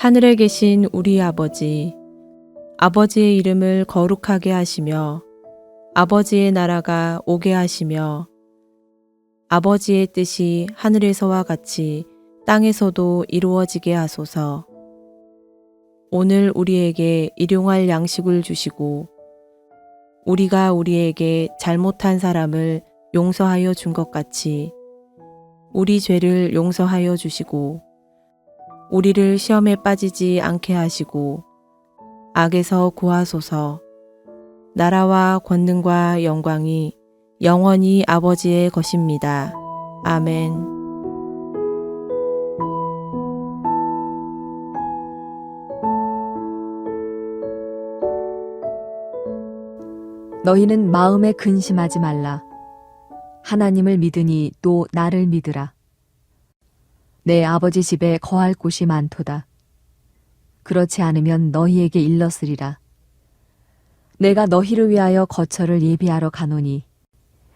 하늘에 계신 우리 아버지, 아버지의 이름을 거룩하게 하시며 아버지의 나라가 오게 하시며 아버지의 뜻이 하늘에서와 같이 땅에서도 이루어지게 하소서. 오늘 우리에게 일용할 양식을 주시고 우리가 우리에게 잘못한 사람을 용서하여 준 것 같이 우리 죄를 용서하여 주시고 우리를 시험에 빠지지 않게 하시고 악에서 구하소서. 나라와 권능과 영광이 영원히 아버지의 것입니다. 아멘. 너희는 마음에 근심하지 말라. 하나님을 믿으니 또 나를 믿으라. 내 아버지 집에 거할 곳이 많도다. 그렇지 않으면 너희에게 일렀으리라. 내가 너희를 위하여 거처를 예비하러 가노니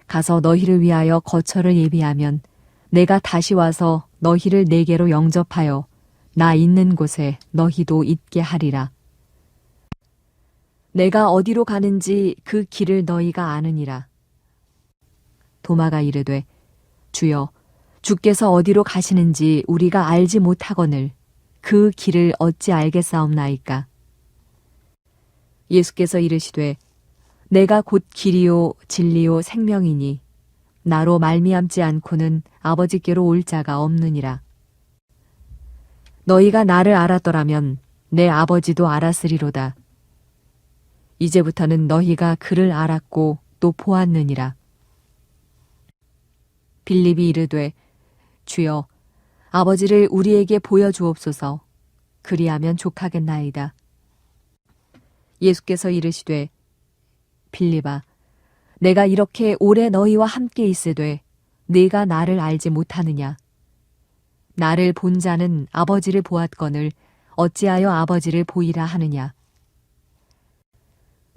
가서 너희를 위하여 거처를 예비하면 내가 다시 와서 너희를 내게로 영접하여 나 있는 곳에 너희도 있게 하리라. 내가 어디로 가는지 그 길을 너희가 아느니라. 도마가 이르되 주여 주께서 어디로 가시는지 우리가 알지 못하거늘 그 길을 어찌 알겠사옵나이까. 예수께서 이르시되 내가 곧 길이요 진리요 생명이니 나로 말미암지 않고는 아버지께로 올 자가 없느니라. 너희가 나를 알았더라면 내 아버지도 알았으리로다. 이제부터는 너희가 그를 알았고 또 보았느니라. 빌립이 이르되 주여 아버지를 우리에게 보여주옵소서. 그리하면 족하겠나이다. 예수께서 이르시되 빌립아 내가 이렇게 오래 너희와 함께 있으되 네가 나를 알지 못하느냐. 나를 본 자는 아버지를 보았거늘 어찌하여 아버지를 보이라 하느냐.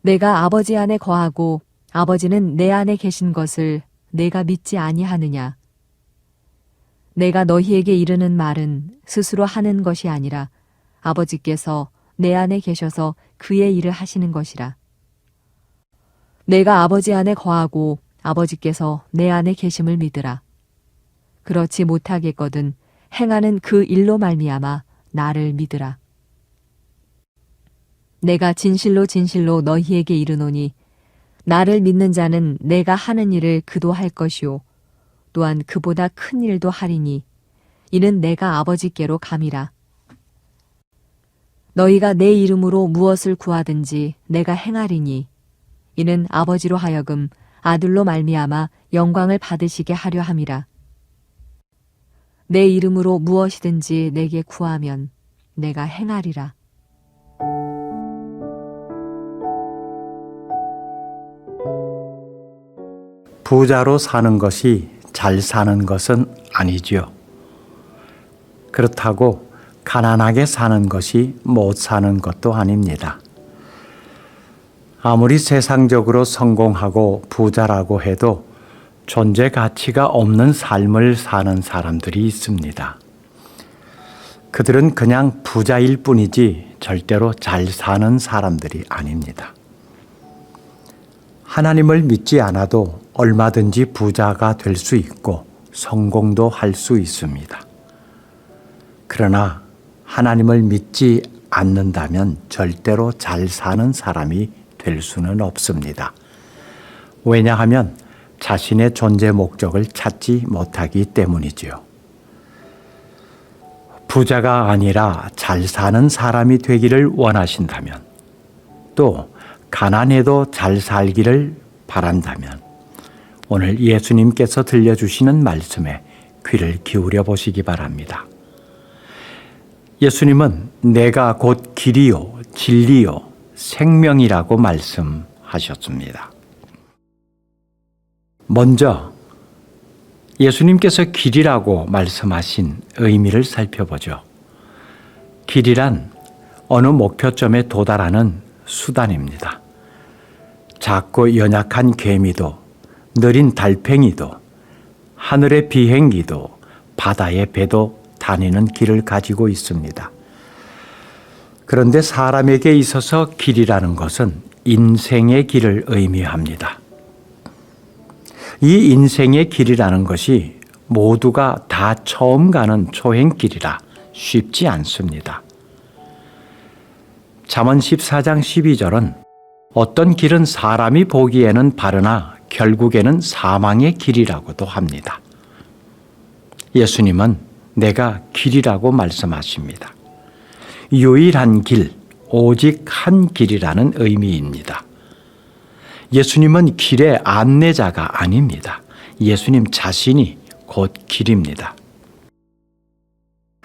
내가 아버지 안에 거하고 아버지는 내 안에 계신 것을 내가 믿지 아니하느냐. 내가 너희에게 이르는 말은 스스로 하는 것이 아니라 아버지께서 내 안에 계셔서 그의 일을 하시는 것이라. 내가 아버지 안에 거하고 아버지께서 내 안에 계심을 믿으라. 그렇지 못하겠거든 행하는 그 일로 말미암아 나를 믿으라. 내가 진실로 진실로 너희에게 이르노니 나를 믿는 자는 내가 하는 일을 그도 할 것이요 또한 그보다 큰 일도 하리니 이는 내가 아버지께로 감이라. 너희가 내 이름으로 무엇을 구하든지 내가 행하리니 이는 아버지로 하여금 아들로 말미암아 영광을 받으시게 하려 함이라. 내 이름으로 무엇이든지 내게 구하면 내가 행하리라. 부자로 사는 것이 잘 사는 것은 아니지요. 그렇다고 가난하게 사는 것이 못 사는 것도 아닙니다. 아무리 세상적으로 성공하고 부자라고 해도 존재 가치가 없는 삶을 사는 사람들이 있습니다. 그들은 그냥 부자일 뿐이지 절대로 잘 사는 사람들이 아닙니다. 하나님을 믿지 않아도 얼마든지 부자가 될 수 있고 성공도 할 수 있습니다. 그러나 하나님을 믿지 않는다면 절대로 잘 사는 사람이 될 수는 없습니다. 왜냐하면 자신의 존재 목적을 찾지 못하기 때문이지요. 부자가 아니라 잘 사는 사람이 되기를 원하신다면, 또 가난해도 잘 살기를 바란다면 오늘 예수님께서 들려주시는 말씀에 귀를 기울여 보시기 바랍니다. 예수님은 내가 곧 길이요 진리요 생명이라고 말씀하셨습니다. 먼저 예수님께서 길이라고 말씀하신 의미를 살펴보죠. 길이란 어느 목표점에 도달하는 수단입니다. 작고 연약한 개미도 느린 달팽이도 하늘의 비행기도 바다의 배도 다니는 길을 가지고 있습니다. 그런데 사람에게 있어서 길이라는 것은 인생의 길을 의미합니다. 이 인생의 길이라는 것이 모두가 다 처음 가는 초행길이라 쉽지 않습니다. 잠언 14장 12절은 어떤 길은 사람이 보기에는 바르나 결국에는 사망의 길이라고도 합니다. 예수님은 내가 길이라고 말씀하십니다. 유일한 길, 오직 한 길이라는 의미입니다. 예수님은 길의 안내자가 아닙니다. 예수님 자신이 곧 길입니다.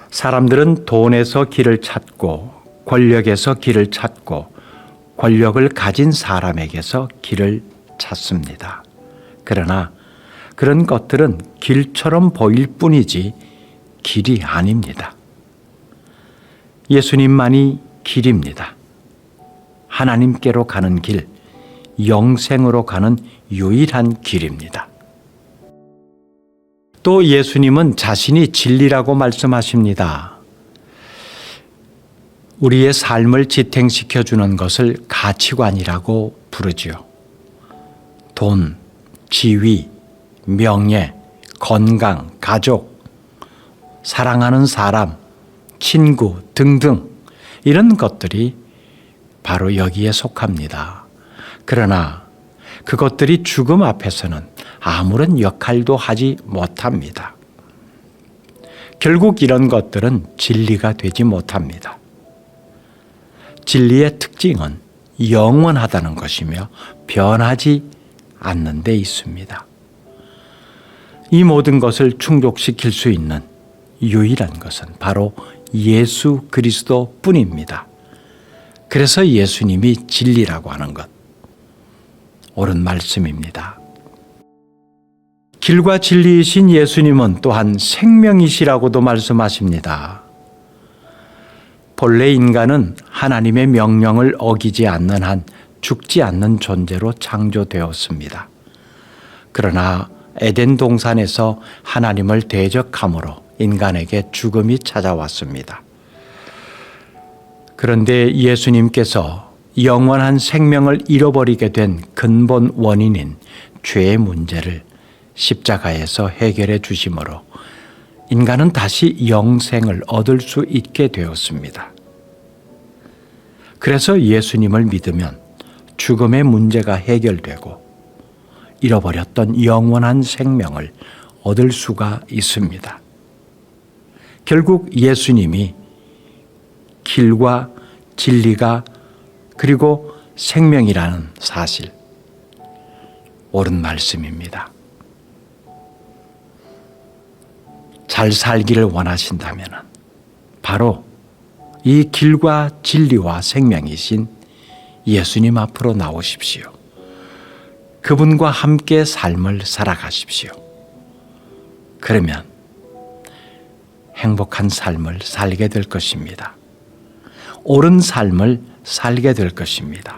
사람들은 돈에서 길을 찾고 권력에서 길을 찾고 권력을 가진 사람에게서 길을 찾습니다. 그러나 그런 것들은 길처럼 보일 뿐이지 길이 아닙니다. 예수님만이 길입니다. 하나님께로 가는 길, 영생으로 가는 유일한 길입니다. 또 예수님은 자신이 진리라고 말씀하십니다. 우리의 삶을 지탱시켜주는 것을 가치관이라고 부르지요. 돈, 지위, 명예, 건강, 가족, 사랑하는 사람, 친구 등등 이런 것들이 바로 여기에 속합니다. 그러나 그것들이 죽음 앞에서는 아무런 역할도 하지 못합니다. 결국 이런 것들은 진리가 되지 못합니다. 진리의 특징은 영원하다는 것이며 변하지 않는 데 있습니다. 이 모든 것을 충족시킬 수 있는 유일한 것은 바로 예수 그리스도 뿐입니다. 그래서 예수님이 진리라고 하는 것, 옳은 말씀입니다. 길과 진리이신 예수님은 또한 생명이시라고도 말씀하십니다. 본래 인간은 하나님의 명령을 어기지 않는 한 죽지 않는 존재로 창조되었습니다. 그러나 에덴 동산에서 하나님을 대적함으로 인간에게 죽음이 찾아왔습니다. 그런데 예수님께서 영원한 생명을 잃어버리게 된 근본 원인인 죄의 문제를 십자가에서 해결해 주심으로 인간은 다시 영생을 얻을 수 있게 되었습니다. 그래서 예수님을 믿으면 죽음의 문제가 해결되고 잃어버렸던 영원한 생명을 얻을 수가 있습니다. 결국 예수님이 길과 진리가 그리고 생명이라는 사실, 옳은 말씀입니다. 잘 살기를 원하신다면 바로 이 길과 진리와 생명이신 예수님 앞으로 나오십시오. 그분과 함께 삶을 살아가십시오. 그러면 행복한 삶을 살게 될 것입니다. 옳은 삶을 살게 될 것입니다.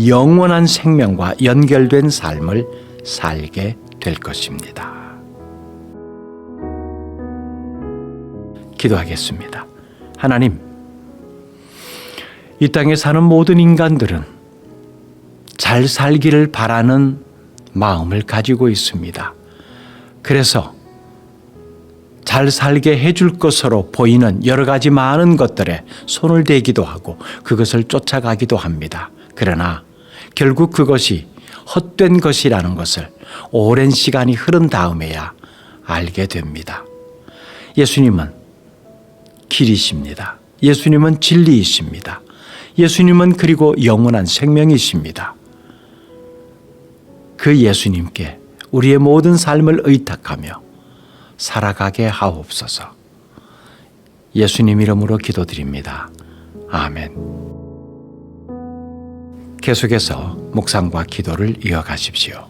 영원한 생명과 연결된 삶을 살게 될 것입니다. 기도하겠습니다. 하나님, 이 땅에 사는 모든 인간들은 잘 살기를 바라는 마음을 가지고 있습니다. 그래서 잘 살게 해줄 것으로 보이는 여러 가지 많은 것들에 손을 대기도 하고 그것을 쫓아가기도 합니다. 그러나 결국 그것이 헛된 것이라는 것을 오랜 시간이 흐른 다음에야 알게 됩니다. 예수님은 길이십니다. 예수님은 진리이십니다. 예수님은 그리고 영원한 생명이십니다. 그 예수님께 우리의 모든 삶을 의탁하며 살아가게 하옵소서. 예수님 이름으로 기도드립니다. 아멘. 계속해서 묵상과 기도를 이어가십시오.